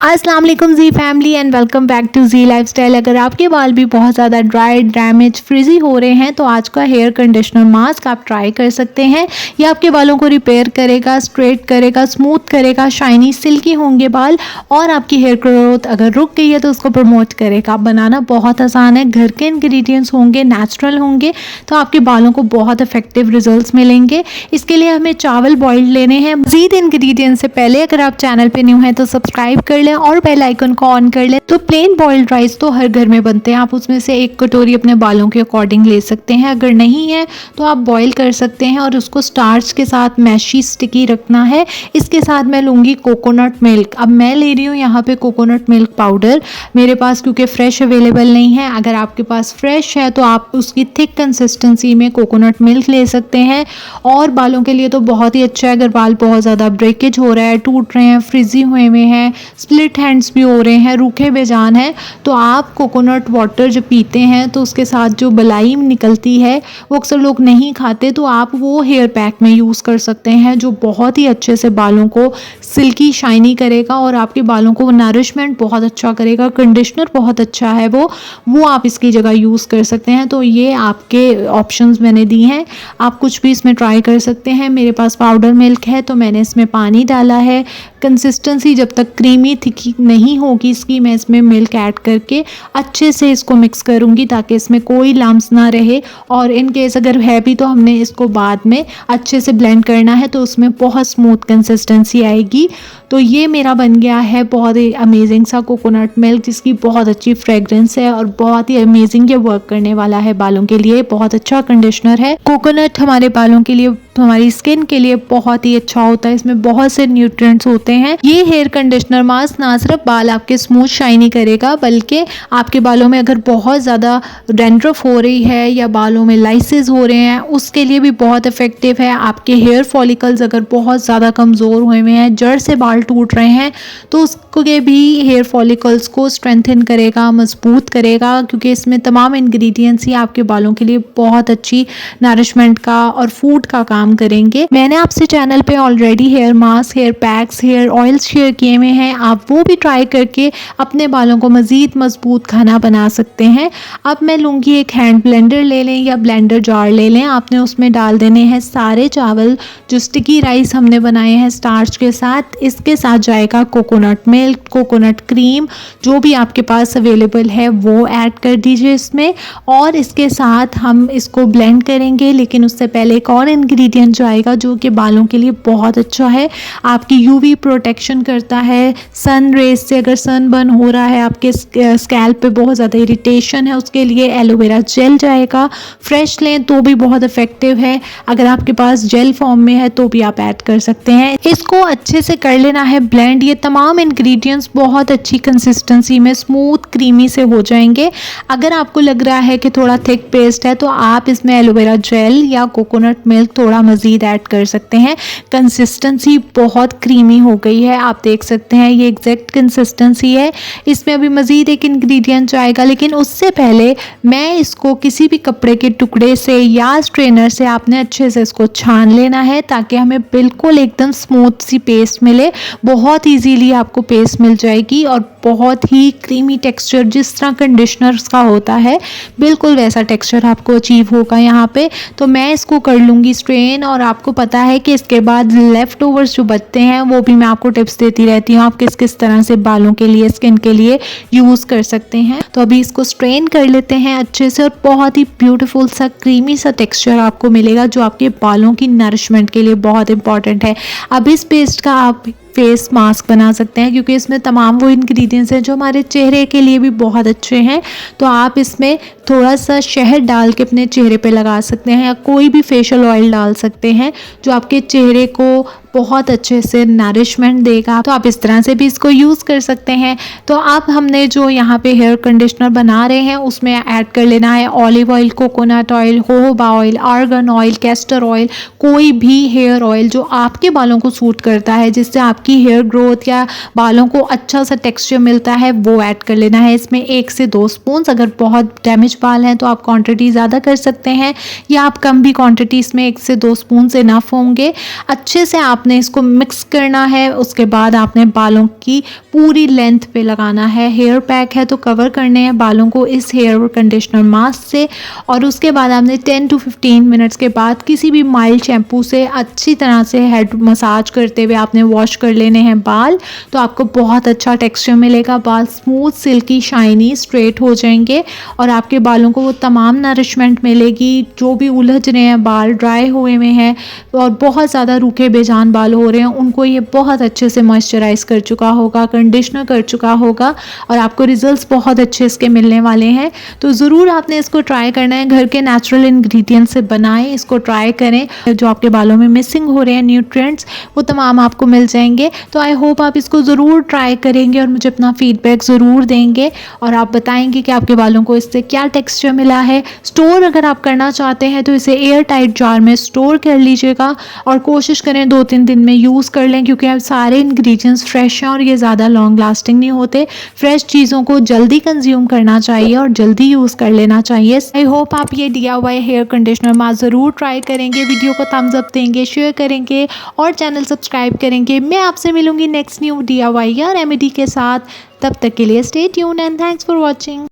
अस्सलाम वालेकुम G family and welcome back to G lifestyle. अगर आपके बाल भी बहुत ज़्यादा ड्राई डैमेज फ्रिजी हो रहे हैं तो आज का हेयर कंडीशनर मास्क आप ट्राई कर सकते हैं। ये आपके बालों को रिपेयर करेगा, स्ट्रेट करेगा, स्मूथ करेगा, शाइनी सिल्की होंगे बाल और आपकी हेयर ग्रोथ अगर रुक गई है तो उसको प्रमोट करेगा। बनाना बहुत आसान है, घर के इंग्रेडिएंट्स होंगे, नेचुरल होंगे तो आपके बालों को बहुत इफेक्टिव रिजल्ट्स मिलेंगे। इसके लिए हमें चावल बॉइल्ड लेने हैं। मजीद इंग्रेडिएंट्स से पहले अगर आप चैनल पे न्यू हैं तो सब्सक्राइब कर और बेल आइकन को ऑन कर लें। तो प्लेन बॉइल्ड राइस तो हर घर में बनते हैं, आप उसमें से एक कटोरी अपने बालों के अकॉर्डिंग ले सकते हैं। अगर नहीं है तो आप बॉईल कर सकते हैं और उसको स्टार्च के साथ मैशी स्टिकी रखना है। इसके साथ मैं लूँगी कोकोनट मिल्क। अब मैं ले रही हूँ यहाँ पे कोकोनट मिल्क पाउडर, मेरे पास क्योंकि फ्रेश अवेलेबल नहीं है। अगर आपके पास फ्रेश है तो आप उसकी थिक कंसिस्टेंसी में कोकोनट मिल्क ले सकते हैं और बालों के लिए तो बहुत ही अच्छा है। अगर बाल बहुत ज़्यादा ब्रेकेज हो रहा है, टूट रहे हैं, फ्रिजी हुए हैं, स्प्लिट हैंड्स भी हो रहे हैं, रूखे बेजान हैं, तो आप कोकोनट वाटर जब पीते हैं तो उसके साथ जो बलाई निकलती है वो अक्सर लोग नहीं खाते, तो आप वो हेयर पैक में यूज़ कर सकते हैं जो बहुत ही अच्छे से बालों को सिल्की शाइनी करेगा और आपके बालों को नरिशमेंट बहुत अच्छा करेगा। कंडीशनर बहुत अच्छा है वो आप इसकी जगह यूज़ कर सकते हैं। तो ये आपके ऑप्शंस मैंने दी हैं, आप कुछ भी इसमें ट्राई कर सकते हैं। मेरे पास पाउडर मिल्क है तो मैंने इसमें पानी डाला है। कंसिस्टेंसी जब तक क्रीमी थिक नहीं होगी इसकी, मैं इसमें मिल्क ऐड करके अच्छे से इसको मिक्स करूँगी ताकि इसमें कोई लम्स ना रहे। और इन केस अगर है भी तो हमने इसको बाद में अच्छे से ब्लेंड करना है तो उसमें बहुत स्मूथ कंसिस्टेंसी आएगी। तो ये मेरा बन गया है बहुत ही अमेजिंग सा कोकोनट मिल्क जिसकी बहुत अच्छी फ्रेगरेंस है और बहुत ही अमेजिंग ये वर्क करने वाला है बालों के लिए। बहुत अच्छा कंडीशनर है। कोकोनट हमारे बालों के लिए, हमारी स्किन के लिए बहुत ही अच्छा होता है, इसमें बहुत से न्यूट्रिएंट्स होते हैं। ये हेयर कंडीशनर मास्क ना सिर्फ बाल आपके स्मूथ शाइनी करेगा बल्कि आपके बालों में अगर बहुत ज़्यादा डैंड्रफ हो रही है या बालों में लाइसेस हो रहे हैं उसके लिए भी बहुत इफेक्टिव है। आपके हेयर फॉलिकल्स अगर बहुत ज़्यादा कमज़ोर हुए हैं, जड़ से बाल टूट रहे हैं, तो उसके भी हेयर फॉलिकल्स को स्ट्रेंथन करेगा, मजबूत करेगा, क्योंकि इसमें तमाम इंग्रेडिएंट्स ही आपके बालों के लिए बहुत अच्छी नरिशमेंट का और फूड का काम करेंगे। मैंने आपसे चैनल पे already hair mask, hair packs, hair oils share किए हुए हैं, आप वो भी ट्राई करके अपने बालों को मज़ीद मजबूत खाना बना सकते हैं। अब मैं लूँगी एक हैंड ब्लेंडर ले लें या ब्लेंडर जार ले लें। आपने उसमें डाल देने हैं सारे चावल जो स्टिकी राइस हमने बनाए हैं स्टार्च के साथ। इसके साथ जाएगा कोकोनट मिल्क, कोकोनट क्रीम, जो भी आपके पास अवेलेबल है वो ऐड कर दीजिए इसमें और इसके साथ हम इसको ब्लेंड करेंगे। लेकिन उससे पहले एक और इंग्रेडिएंट जो आएगा जो कि बालों के लिए बहुत अच्छा है, आपकी यूवी प्रोटेक्शन करता है सन रेज से। अगर सन बर्न हो रहा है, आपके स्कैल्प पे बहुत ज़्यादा इरिटेशन है, उसके लिए एलोवेरा जेल जाएगा। फ्रेश लें तो भी बहुत इफेक्टिव है, अगर आपके पास जेल फॉर्म में है तो भी आप ऐड कर सकते हैं। इसको अच्छे से कर लेना है ब्लेंड। ये तमाम इंग्रेडिएंट्स बहुत अच्छी कंसिस्टेंसी में स्मूथ क्रीमी से हो जाएंगे। अगर आपको लग रहा है कि थोड़ा थिक पेस्ट है तो आप इसमें एलोवेरा जेल या कोकोनट मिल्क थोड़ा मज़ीद ऐड कर सकते हैं। कंसिस्टेंसी बहुत क्रीमी हो गई है, आप देख सकते हैं ये एग्जैक्ट कंसिस्टेंसी है। इसमें अभी मज़ीद एक इंग्रेडिएंट जाएगा, लेकिन उससे पहले मैं इसको किसी भी कपड़े के टुकड़े से या स्ट्रेनर से आपने अच्छे से इसको छान लेना है ताकि हमें बिल्कुल एकदम स्मूथ सी पेस्ट मिले। बहुत ईजीली आपको पेस्ट मिल जाएगी और बहुत ही क्रीमी टेक्सचर जिस तरह कंडीशनर्स का होता है बिल्कुल वैसा टेक्सचर आपको अचीव होगा यहाँ पे। तो मैं इसको कर लूँगी स्ट्रेन और आपको पता है कि इसके बाद लेफ़्ट ओवर्स जो बचते हैं वो भी मैं आपको टिप्स देती रहती हूँ, आप किस किस तरह से बालों के लिए, स्किन के लिए यूज़ कर सकते हैं। तो अभी इसको स्ट्रेन कर लेते हैं अच्छे से और बहुत ही ब्यूटीफुल सा क्रीमी सा टेक्सचर आपको मिलेगा जो आपके बालों की नरिशमेंट के लिए बहुत इंपॉर्टेंट है। अब इस पेस्ट का आप फेस मास्क बना सकते हैं क्योंकि इसमें तमाम वो इंग्रेडिएंट्स हैं जो हमारे चेहरे के लिए भी बहुत अच्छे हैं। तो आप इसमें थोड़ा सा शहद डाल के अपने चेहरे पे लगा सकते हैं या कोई भी फेशियल ऑयल डाल सकते हैं जो आपके चेहरे को बहुत अच्छे से नरिशमेंट देगा। तो आप इस तरह से भी इसको यूज़ कर सकते हैं। तो अब हमने जो यहाँ पे हेयर कंडीशनर बना रहे हैं उसमें ऐड कर लेना है olive oil, coconut oil, jojoba oil, argan oil, castor oil, कोई भी हेयर ऑयल जो आपके बालों को सूट करता है जिससे आपकी आपकी हेयर ग्रोथ या बालों को अच्छा सा टेक्सचर मिलता है वो ऐड कर लेना है इसमें। 1 से 2 स्पून, अगर बहुत डैमेज बाल हैं तो आप क्वांटिटी ज़्यादा कर सकते हैं, या आप कम भी क्वांटिटी इसमें 1 से 2 स्पून से इनफ होंगे। अच्छे से आपने इसको मिक्स करना है। उसके बाद आपने बालों की पूरी लेंथ पे लगाना है। हेयर पैक है तो कवर करने हैं बालों को इस हेयर कंडीशनर मास्क से। और उसके बाद आपने 10 to 15 मिनट्स के बाद किसी भी माइल्ड शैम्पू से अच्छी तरह से हेड मसाज करते हुए आपने वॉश कर लेने हैं बाल। तो आपको बहुत अच्छा टेक्सचर मिलेगा, बाल स्मूथ, सिल्की, शाइनी, स्ट्रेट हो जाएंगे और आपके बालों को वो तमाम नरिशमेंट मिलेगी। जो भी उलझ रहे हैं बाल, ड्राई हुए में हैं और बहुत ज़्यादा रूखे बेजान बाल हो रहे हैं, उनको ये बहुत अच्छे से मॉइस्चराइज कर चुका होगा, कंडीशनर कर चुका होगा और आपको रिजल्ट्स बहुत अच्छे इसके मिलने वाले हैं। तो ज़रूर आपने इसको ट्राई करना है। घर के नेचुरल इंग्रेडिएंट से बनाएं, इसको ट्राई करें। जो आपके बालों में मिसिंग हो रहे हैं न्यूट्रिएंट्स, वो तमाम आपको मिल जाएंगे। तो आई होप आप इसको ज़रूर ट्राई करेंगे और मुझे अपना फीडबैक ज़रूर देंगे और आप बताएंगे कि आपके बालों को इससे क्या टेक्सचर मिला है। स्टोर अगर आप करना चाहते हैं तो इसे एयर टाइट जार में स्टोर कर लीजिएगा और कोशिश करें 2-3 दिन में यूज़ कर लें, क्योंकि अब सारे इंग्रेडिएंट्स फ्रेश हैं और ये ज़्यादा लॉन्ग लास्टिंग नहीं होते। फ्रेश चीज़ों को जल्दी कंज्यूम करना चाहिए और जल्दी यूज़ कर लेना चाहिए। आई होप आप ये DIY हेयर कंडीशनर मास्क ज़रूर ट्राई करेंगे, वीडियो को थम्स अप देंगे, शेयर करेंगे और चैनल सब्सक्राइब करेंगे। मैं आपसे मिलूंगी नेक्स्ट न्यू DIY या रेमेडी के साथ। तब तक के लिए stay tuned and thanks for watching.